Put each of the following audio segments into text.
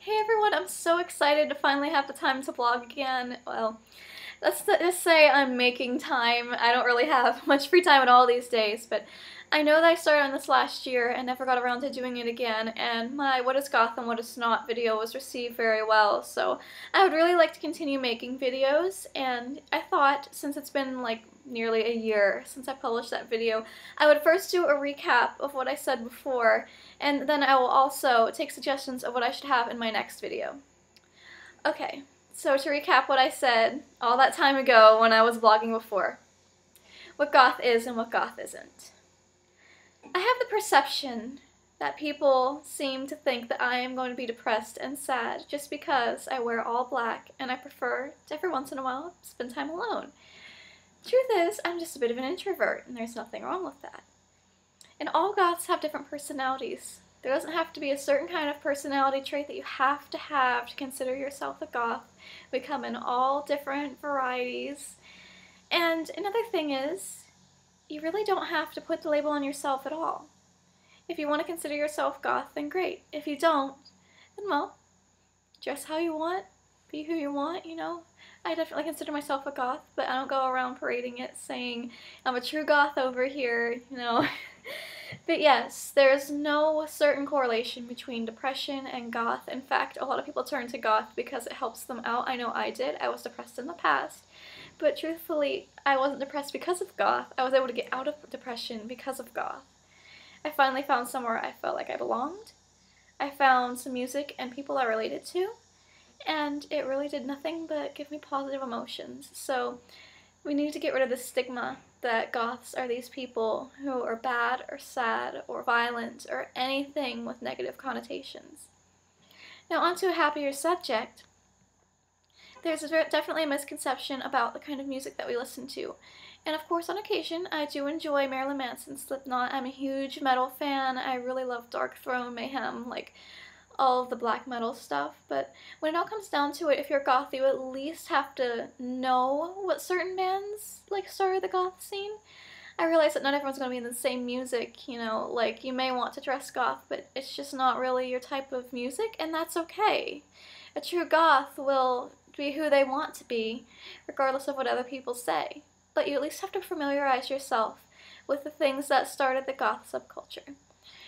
Hey everyone, I'm so excited to finally have the time to vlog again. Well, let's just say I'm making time. I don't really have much free time at all these days, but I know that I started on this last year and never got around to doing it again, and my What is Goth and What is Not video was received very well, so I would really like to continue making videos, and I thought, since it's been like nearly a year since I published that video, I would first do a recap of what I said before, and then I will also take suggestions of what I should have in my next video. Okay, so to recap what I said all that time ago when I was vlogging before. What goth is and what goth isn't. I have the perception that people seem to think that I am going to be depressed and sad just because I wear all black and I prefer to every once in a while spend time alone. Truth is, I'm just a bit of an introvert, and there's nothing wrong with that. And all goths have different personalities. There doesn't have to be a certain kind of personality trait that you have to consider yourself a goth. We come in all different varieties. And another thing is, you really don't have to put the label on yourself at all. If you want to consider yourself goth, then great. If you don't, then well, dress how you want, be who you want, you know. I definitely consider myself a goth, but I don't go around parading it saying I'm a true goth over here, you know. But yes, there's no certain correlation between depression and goth. In fact, a lot of people turn to goth because it helps them out. I know I did. I was depressed in the past. But truthfully, I wasn't depressed because of goth. I was able to get out of depression because of goth. I finally found somewhere I felt like I belonged. I found some music and people I related to. And it really did nothing but give me positive emotions. So we need to get rid of the stigma that goths are these people who are bad or sad or violent or anything with negative connotations. Now onto a happier subject. There's definitely a misconception about the kind of music that we listen to. And of course, on occasion, I do enjoy Marilyn Manson, Slipknot. I'm a huge metal fan. I really love Dark Throne, Mayhem, like all of the black metal stuff. But when it all comes down to it, if you're goth, you at least have to know what certain bands like started the goth scene. I realize that not everyone's going to be in the same music, you know, like you may want to dress goth, but it's just not really your type of music, and that's okay. A true goth will be who they want to be, regardless of what other people say. But you at least have to familiarize yourself with the things that started the goth subculture.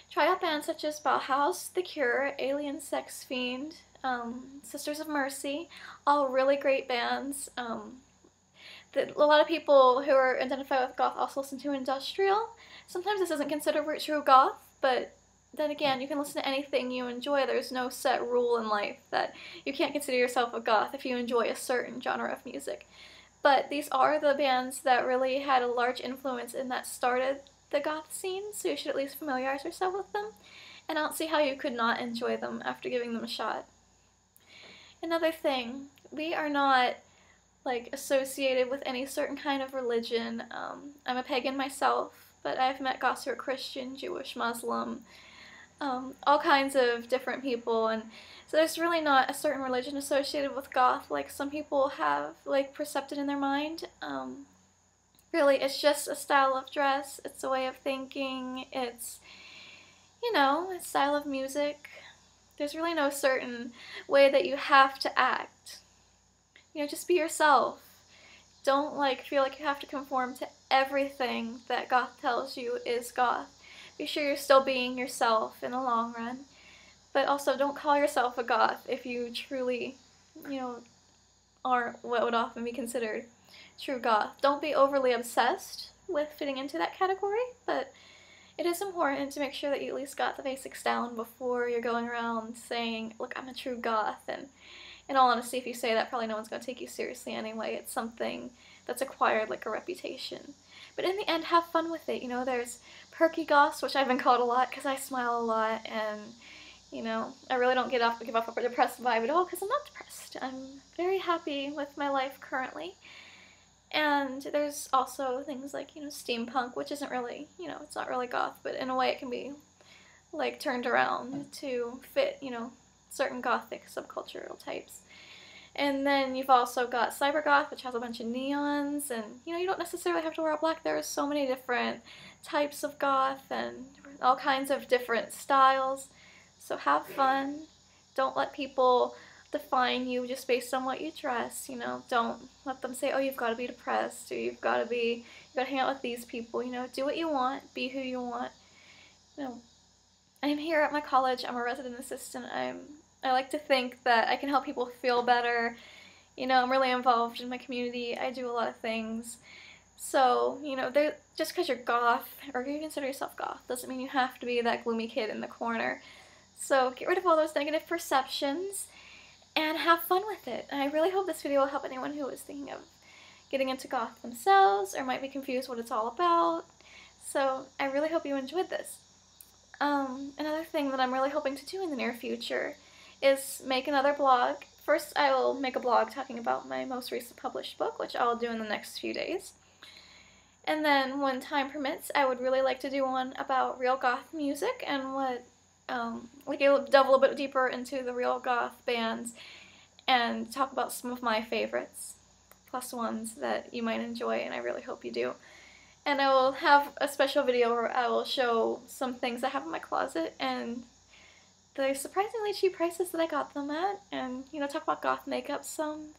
Try out bands such as Bauhaus, The Cure, Alien Sex Fiend, Sisters of Mercy, all really great bands. A lot of people who are identified with goth also listen to industrial. Sometimes this isn't considered true goth, but then again, you can listen to anything you enjoy. There's no set rule in life that you can't consider yourself a goth if you enjoy a certain genre of music. But these are the bands that really had a large influence and that started the goth scene, so you should at least familiarize yourself with them. And I don't see how you could not enjoy them after giving them a shot. Another thing, we are not like associated with any certain kind of religion. I'm a pagan myself, but I've met goths who are Christian, Jewish, Muslim, all kinds of different people, and so there's really not a certain religion associated with goth like some people have like percepted in their mind. Really, it's just a style of dress, it's a way of thinking, it's, you know, a style of music. There's really no certain way that you have to act. You know, just be yourself. Don't like feel like you have to conform to everything that goth tells you is goth. Be sure you're still being yourself in the long run. But also don't call yourself a goth if you truly, you know, aren't what would often be considered true goth. Don't be overly obsessed with fitting into that category, but it is important to make sure that you at least got the basics down before you're going around saying, look, I'm a true goth. And in all honesty, if you say that, probably no one's going to take you seriously anyway. It's something that's acquired like a reputation. But in the end, have fun with it. You know, there's perky goths, which I've been called a lot because I smile a lot, and you know, I really don't give off a depressed vibe at all because I'm not depressed. I'm very happy with my life currently. And there's also things like, you know, steampunk, which isn't really, you know, it's not really goth, but in a way it can be like turned around to fit, you know, certain gothic subcultural types. And then you've also got cybergoth, which has a bunch of neons, and you know, you don't necessarily have to wear all black. There are so many different types of goth and all kinds of different styles. So have fun, Don't let people define you just based on what you dress, you know. Don't let them say, oh, you've got to be depressed, or you got to hang out with these people, you know. Do what you want, be who you want. You know, I'm here at my college, I'm a resident assistant. I like to think that I can help people feel better. You know, I'm really involved in my community. I do a lot of things. So, you know, just because you're goth, or you consider yourself goth, doesn't mean you have to be that gloomy kid in the corner. So get rid of all those negative perceptions and have fun with it. And I really hope this video will help anyone who is thinking of getting into goth themselves or might be confused what it's all about. So I really hope you enjoyed this. Another thing that I'm really hoping to do in the near future is make another blog. First, I will make a blog talking about my most recent published book, which I'll do in the next few days. And then, when time permits, I would really like to do one about real goth music and what, like, delve a little bit deeper into the real goth bands and talk about some of my favorites, plus ones that you might enjoy, and I really hope you do. And I will have a special video where I will show some things I have in my closet and the surprisingly cheap prices that I got them at, and, you know, talk about goth makeup some.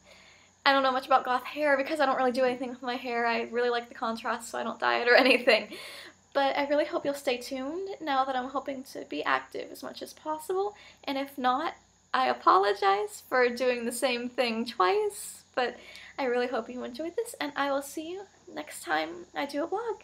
I don't know much about goth hair because I don't really do anything with my hair. I really like the contrast, so I don't dye it or anything. But I really hope you'll stay tuned now that I'm hoping to be active as much as possible. And if not, I apologize for doing the same thing twice. But I really hope you enjoyed this, and I will see you next time I do a vlog.